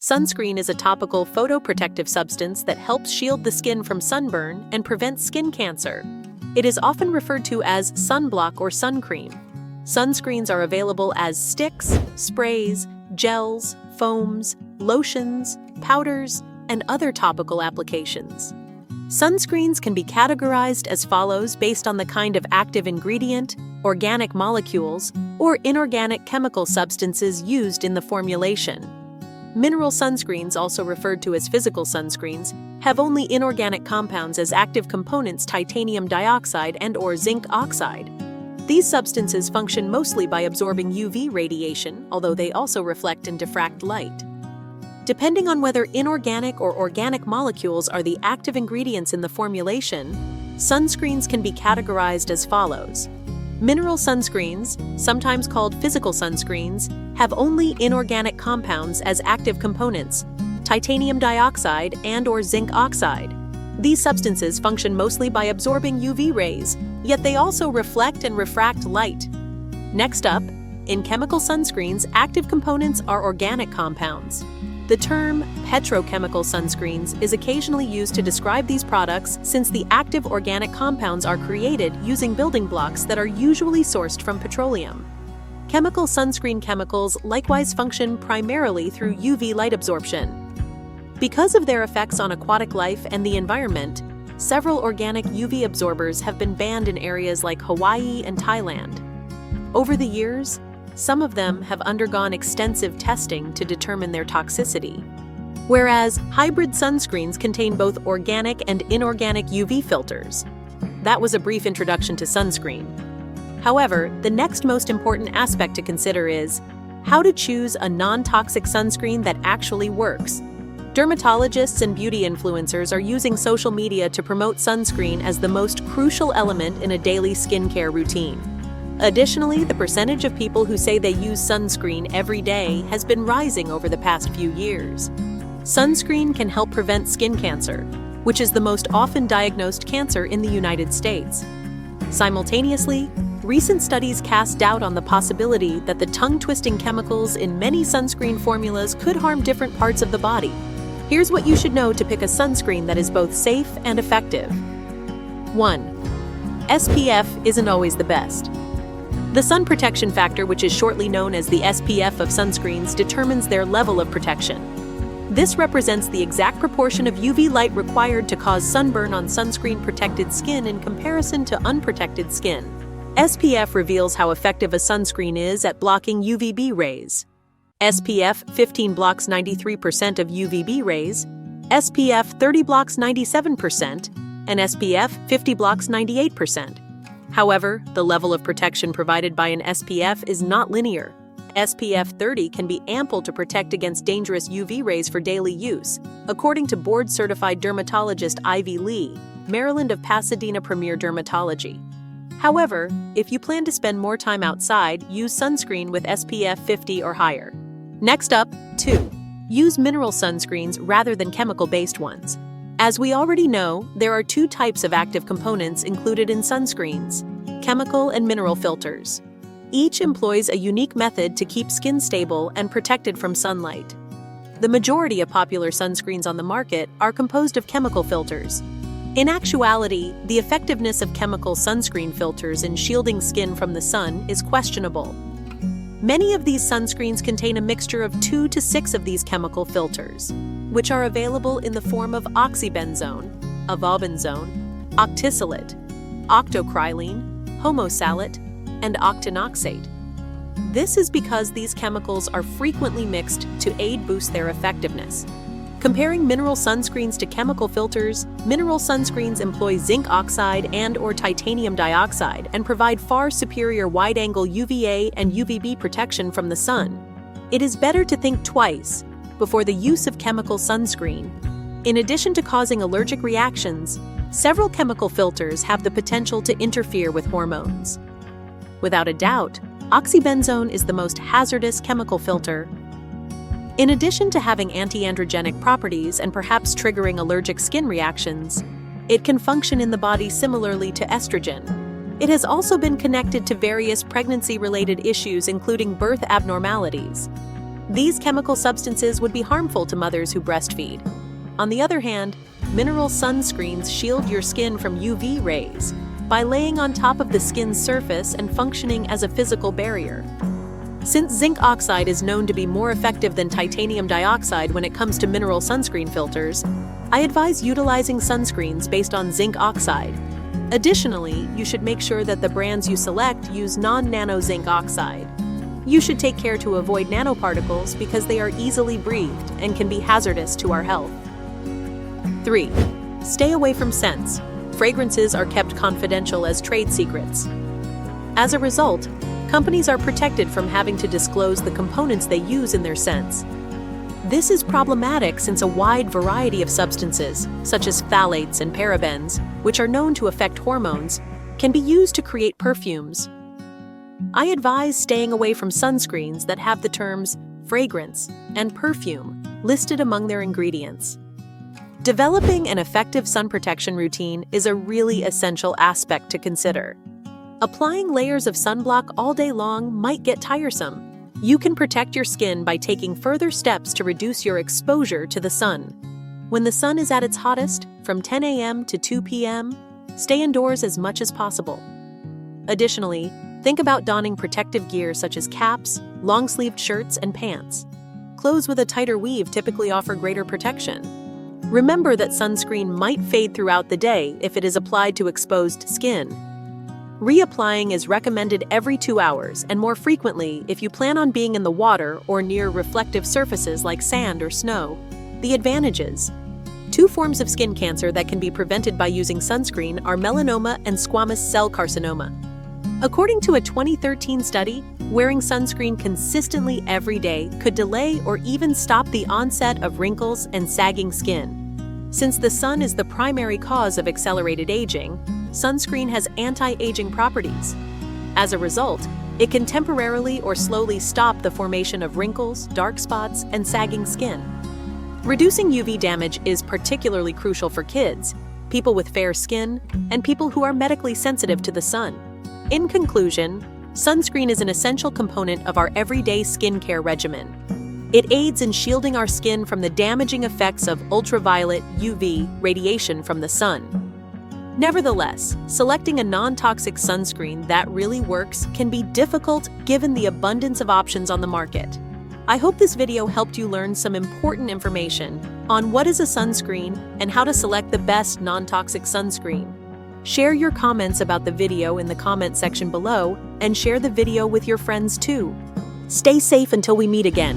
Sunscreen is a topical photoprotective substance that helps shield the skin from sunburn and prevents skin cancer. It is often referred to as sunblock or sun cream. Sunscreens are available as sticks, sprays, gels, foams, lotions, powders, and other topical applications. Sunscreens can be categorized as follows based on the kind of active ingredient, organic molecules, or inorganic chemical substances used in the formulation. Mineral sunscreens, also referred to as physical sunscreens, have only inorganic compounds as active components: titanium dioxide and/or zinc oxide. These substances function mostly by absorbing UV radiation, although they also reflect and diffract light. Depending on whether inorganic or organic molecules are the active ingredients in the formulation, sunscreens can be categorized as follows. Mineral sunscreens, sometimes called physical sunscreens, have only inorganic compounds as active components: titanium dioxide and/or zinc oxide. These substances function mostly by absorbing UV rays, yet they also reflect and refract light. Next up, in chemical sunscreens, active components are organic compounds. The term petrochemical sunscreens is occasionally used to describe these products since the active organic compounds are created using building blocks that are usually sourced from petroleum. Chemical sunscreen chemicals likewise function primarily through UV light absorption. Because of their effects on aquatic life and the environment, several organic UV absorbers have been banned in areas like Hawaii and Thailand. Over the years, some of them have undergone extensive testing to determine their toxicity. Whereas hybrid sunscreens contain both organic and inorganic UV filters. That was a brief introduction to sunscreen. However, the next most important aspect to consider is how to choose a non-toxic sunscreen that actually works. Dermatologists and beauty influencers are using social media to promote sunscreen as the most crucial element in a daily skincare routine. Additionally, the percentage of people who say they use sunscreen every day has been rising over the past few years. Sunscreen can help prevent skin cancer, which is the most often diagnosed cancer in the United States. Simultaneously, recent studies cast doubt on the possibility that the tongue-twisting chemicals in many sunscreen formulas could harm different parts of the body. Here's what you should know to pick a sunscreen that is both safe and effective. 1. SPF isn't always the best. The sun protection factor, which is shortly known as the SPF of sunscreens, determines their level of protection. This represents the exact proportion of UV light required to cause sunburn on sunscreen-protected skin in comparison to unprotected skin. SPF reveals how effective a sunscreen is at blocking UVB rays. SPF 15 blocks 93% of UVB rays, SPF 30 blocks 97%, and SPF 50 blocks 98%. However, the level of protection provided by an SPF is not linear. SPF 30 can be ample to protect against dangerous UV rays for daily use, according to board-certified dermatologist Ivy Lee, Maryland of Pasadena Premier Dermatology. However, if you plan to spend more time outside, use sunscreen with SPF 50 or higher. Next up, 2. Use mineral sunscreens rather than chemical-based ones. As we already know, there are two types of active components included in sunscreens: chemical and mineral filters. Each employs a unique method to keep skin stable and protected from sunlight. The majority of popular sunscreens on the market are composed of chemical filters. In actuality, the effectiveness of chemical sunscreen filters in shielding skin from the sun is questionable. Many of these sunscreens contain a mixture of 2 to 6 of these chemical filters, which are available in the form of oxybenzone, avobenzone, octisalate, octocrylene, homosalate, and octinoxate. This is because these chemicals are frequently mixed to aid boost their effectiveness. Comparing mineral sunscreens to chemical filters, mineral sunscreens employ zinc oxide and/or titanium dioxide and provide far superior wide-angle UVA and UVB protection from the sun. It is better to think twice before the use of chemical sunscreen. In addition to causing allergic reactions, several chemical filters have the potential to interfere with hormones. Without a doubt, oxybenzone is the most hazardous chemical filter. In addition to having anti-androgenic properties and perhaps triggering allergic skin reactions, it can function in the body similarly to estrogen. It has also been connected to various pregnancy-related issues, including birth abnormalities. These chemical substances would be harmful to mothers who breastfeed. On the other hand, mineral sunscreens shield your skin from UV rays by laying on top of the skin's surface and functioning as a physical barrier. Since zinc oxide is known to be more effective than titanium dioxide when it comes to mineral sunscreen filters, I advise utilizing sunscreens based on zinc oxide. Additionally, you should make sure that the brands you select use non-nano zinc oxide. You should take care to avoid nanoparticles because they are easily breathed and can be hazardous to our health. 3. Stay away from scents. Fragrances are kept confidential as trade secrets. As a result, companies are protected from having to disclose the components they use in their scents. This is problematic since a wide variety of substances, such as phthalates and parabens, which are known to affect hormones, can be used to create perfumes. I advise staying away from sunscreens that have the terms fragrance and perfume listed among their ingredients. Developing an effective sun protection routine is a really essential aspect to consider. Applying layers of sunblock all day long might get tiresome. You can protect your skin by taking further steps to reduce your exposure to the sun. When the sun is at its hottest, from 10 a.m. to 2 p.m., stay indoors as much as possible. Additionally, think about donning protective gear such as caps, long-sleeved shirts, and pants. Clothes with a tighter weave typically offer greater protection. Remember that sunscreen might fade throughout the day if it is applied to exposed skin. Reapplying is recommended every 2 hours and more frequently if you plan on being in the water or near reflective surfaces like sand or snow. The advantages: 2 forms of skin cancer that can be prevented by using sunscreen are melanoma and squamous cell carcinoma. According to a 2013 study, wearing sunscreen consistently every day could delay or even stop the onset of wrinkles and sagging skin. Since the sun is the primary cause of accelerated aging, sunscreen has anti-aging properties. As a result, it can temporarily or slowly stop the formation of wrinkles, dark spots, and sagging skin. Reducing UV damage is particularly crucial for kids, people with fair skin, and people who are medically sensitive to the sun. In conclusion, sunscreen is an essential component of our everyday skincare regimen. It aids in shielding our skin from the damaging effects of ultraviolet UV radiation from the sun. Nevertheless, selecting a non-toxic sunscreen that really works can be difficult given the abundance of options on the market. I hope this video helped you learn some important information on what is a sunscreen and how to select the best non-toxic sunscreen. Share your comments about the video in the comment section below and share the video with your friends too. Stay safe until we meet again.